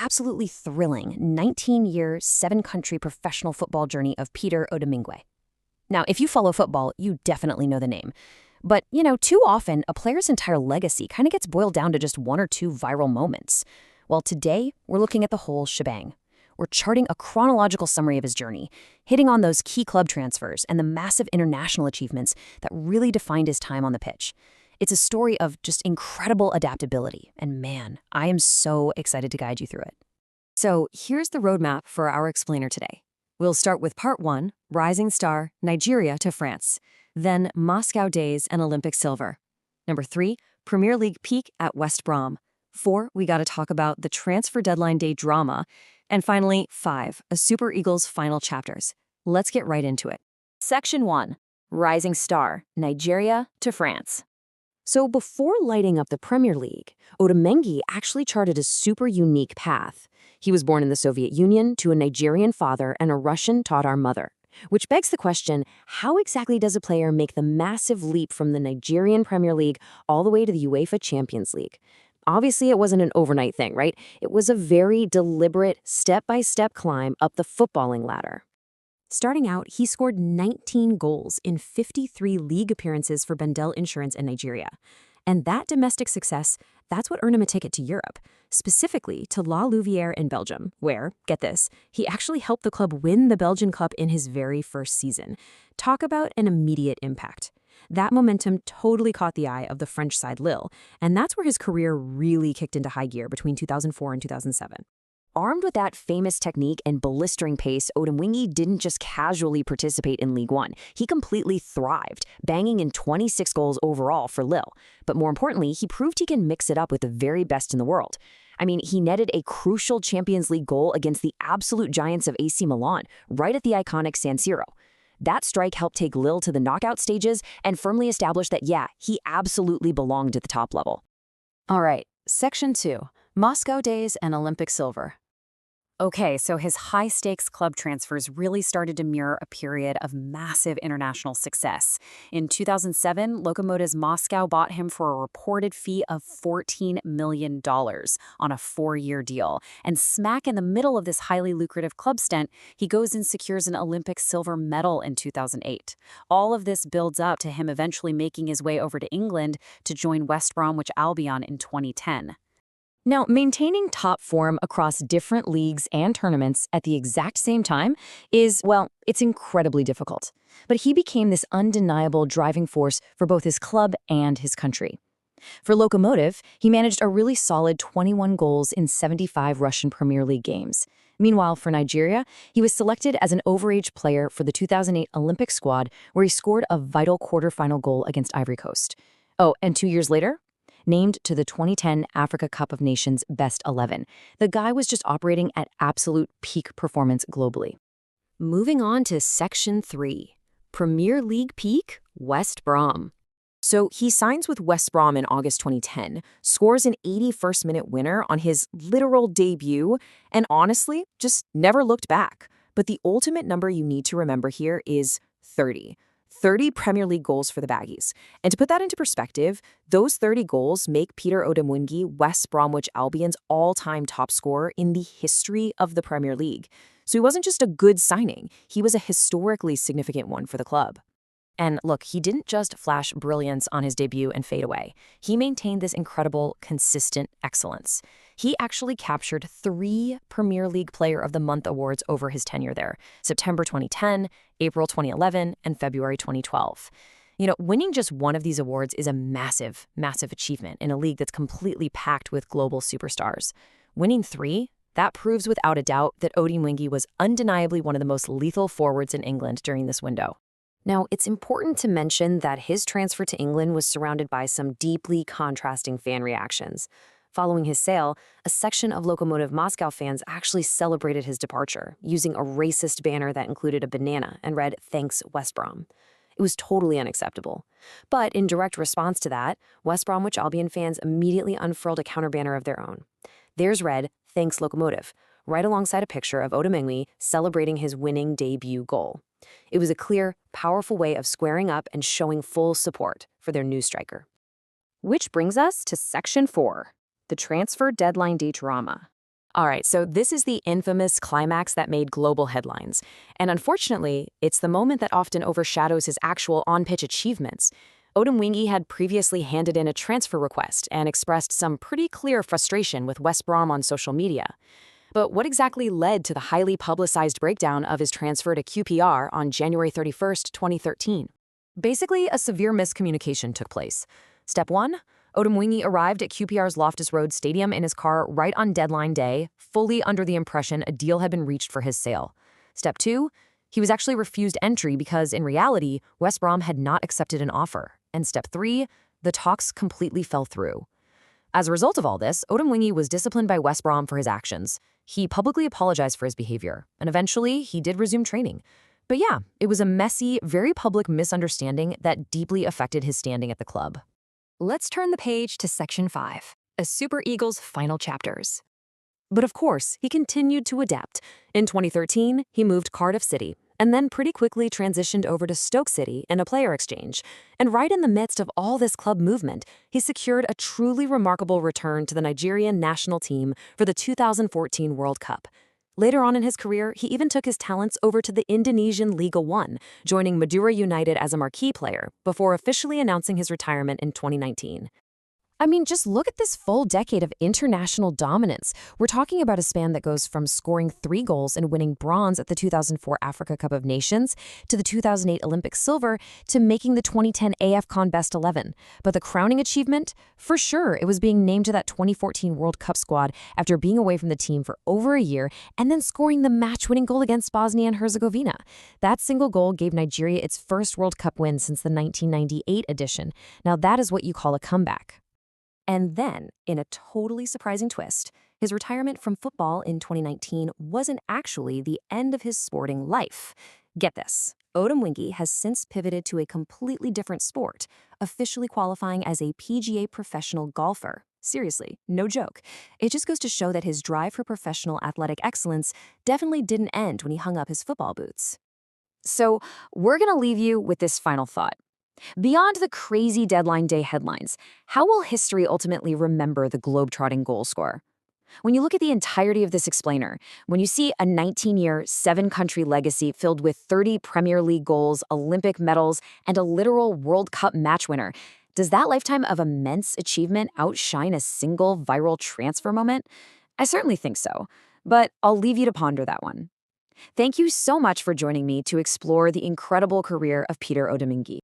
absolutely thrilling 19-year, 7-country professional football journey of Peter Odemwingie. Now, if you follow football, you definitely know the name. But, too often, a player's entire legacy kind of gets boiled down to just one or two viral moments. Well, today, we're looking at the whole shebang. We're charting a chronological summary of his journey, hitting on those key club transfers and the massive international achievements that really defined his time on the pitch. It's a story of just incredible adaptability, and man, I am so excited to guide you through it. So here's the roadmap for our explainer today. We'll start with Part 1, Rising Star, Nigeria to France. Then Moscow Days and Olympic Silver. Number 3, Premier League peak at West Brom. 4, we got to talk about the transfer deadline day drama. And finally, 5, a Super Eagles final chapters. Let's get right into it. Section 1, Rising Star, Nigeria to France. So before lighting up the Premier League, Odemwingie actually charted a super unique path. He was born in the Soviet Union to a Nigerian father and a Russian Tatar mother. Which begs the question, how exactly does a player make the massive leap from the Nigerian Premier League all the way to the UEFA Champions League? Obviously, it wasn't an overnight thing, right? It was a very deliberate, step-by-step climb up the footballing ladder. Starting out, he scored 19 goals in 53 league appearances for Bendel Insurance in Nigeria. And that domestic success, that's what earned him a ticket to Europe, specifically to La Louvière in Belgium, where, get this, he actually helped the club win the Belgian Cup in his very first season. Talk about an immediate impact. That momentum totally caught the eye of the French side Lille, and that's where his career really kicked into high gear between 2004 and 2007. Armed with that famous technique and blistering pace, Odemwingie didn't just casually participate in Ligue 1. He completely thrived, banging in 26 goals overall for Lille. But more importantly, he proved he can mix it up with the very best in the world. I mean, he netted a crucial Champions League goal against the absolute giants of AC Milan, right at the iconic San Siro. That strike helped take Lille to the knockout stages and firmly establish that, yeah, he absolutely belonged at the top level. All right, Section 2, Moscow Days and Olympic Silver. Okay, so his high-stakes club transfers really started to mirror a period of massive international success. In 2007, Lokomotiv Moscow bought him for a reported fee of $14 million on a 4-year deal. And smack in the middle of this highly lucrative club stint, he goes and secures an Olympic silver medal in 2008. All of this builds up to him eventually making his way over to England to join West Bromwich Albion in 2010. Now, maintaining top form across different leagues and tournaments at the exact same time is, well, it's incredibly difficult. But he became this undeniable driving force for both his club and his country. For Lokomotiv, he managed a really solid 21 goals in 75 Russian Premier League games. Meanwhile, for Nigeria, he was selected as an overage player for the 2008 Olympic squad, where he scored a vital quarterfinal goal against Ivory Coast. Oh, and 2 years later, named to the 2010 Africa Cup of Nations Best 11. The guy was just operating at absolute peak performance globally. Moving on to Section 3, Premier League peak, West Brom. So he signs with West Brom in August 2010, scores an 81st-minute winner on his literal debut, and honestly, just never looked back. But the ultimate number you need to remember here is 30. 30 Premier League goals for the Baggies. And to put that into perspective, those 30 goals make Peter Odemwingie West Bromwich Albion's all-time top scorer in the history of the Premier League. So he wasn't just a good signing, he was a historically significant one for the club. And look, he didn't just flash brilliance on his debut and fade away. He maintained this incredible, consistent excellence. He actually captured 3 Premier League Player of the Month awards over his tenure there: September 2010, April 2011, and February 2012. Winning just one of these awards is a massive, massive achievement in a league that's completely packed with global superstars. Winning 3, that proves without a doubt that Odemwingie was undeniably one of the most lethal forwards in England during this window. Now, it's important to mention that his transfer to England was surrounded by some deeply contrasting fan reactions. Following his sale, a section of Lokomotiv Moscow fans actually celebrated his departure, using a racist banner that included a banana and read, "Thanks, West Brom." It was totally unacceptable. But in direct response to that, West Bromwich Albion fans immediately unfurled a counter banner of their own. Theirs read, "Thanks, Lokomotiv," right alongside a picture of Odemwingie celebrating his winning debut goal. It was a clear, powerful way of squaring up and showing full support for their new striker. Which brings us to Section 4, the transfer deadline day drama. All right, so this is the infamous climax that made global headlines. And unfortunately, it's the moment that often overshadows his actual on-pitch achievements. Odemwingie had previously handed in a transfer request and expressed some pretty clear frustration with West Brom on social media. But what exactly led to the highly publicized breakdown of his transfer to QPR on January 31st, 2013? Basically, a severe miscommunication took place. Step 1. Odemwingie arrived at QPR's Loftus Road Stadium in his car right on deadline day, fully under the impression a deal had been reached for his sale. Step 2. He was actually refused entry because, in reality, West Brom had not accepted an offer. And Step 3. The talks completely fell through. As a result of all this, Odemwingie was disciplined by West Brom for his actions. He publicly apologized for his behavior, and eventually he did resume training. But yeah, it was a messy, very public misunderstanding that deeply affected his standing at the club. Let's turn the page to Section 5, a Super Eagle's final chapters. But of course, he continued to adapt. In 2013, he moved Cardiff City, and then pretty quickly transitioned over to Stoke City in a player exchange. And right in the midst of all this club movement, he secured a truly remarkable return to the Nigerian national team for the 2014 World Cup. Later on in his career, he even took his talents over to the Indonesian Liga 1, joining Madura United as a marquee player, before officially announcing his retirement in 2019. I mean, just look at this full decade of international dominance. We're talking about a span that goes from scoring 3 goals and winning bronze at the 2004 Africa Cup of Nations to the 2008 Olympic silver to making the 2010 AFCON Best 11. But the crowning achievement? For sure, it was being named to that 2014 World Cup squad after being away from the team for over a year and then scoring the match-winning goal against Bosnia and Herzegovina. That single goal gave Nigeria its first World Cup win since the 1998 edition. Now that is what you call a comeback. And then, in a totally surprising twist, his retirement from football in 2019 wasn't actually the end of his sporting life. Get this, Odemwingie has since pivoted to a completely different sport, officially qualifying as a PGA professional golfer. Seriously, no joke. It just goes to show that his drive for professional athletic excellence definitely didn't end when he hung up his football boots. So, we're going to leave you with this final thought. Beyond the crazy deadline day headlines, how will history ultimately remember the globetrotting goal scorer? When you look at the entirety of this explainer, when you see a 19-year, 7-country legacy filled with 30 Premier League goals, Olympic medals, and a literal World Cup match winner, does that lifetime of immense achievement outshine a single viral transfer moment? I certainly think so, but I'll leave you to ponder that one. Thank you so much for joining me to explore the incredible career of Peter Odemwingie.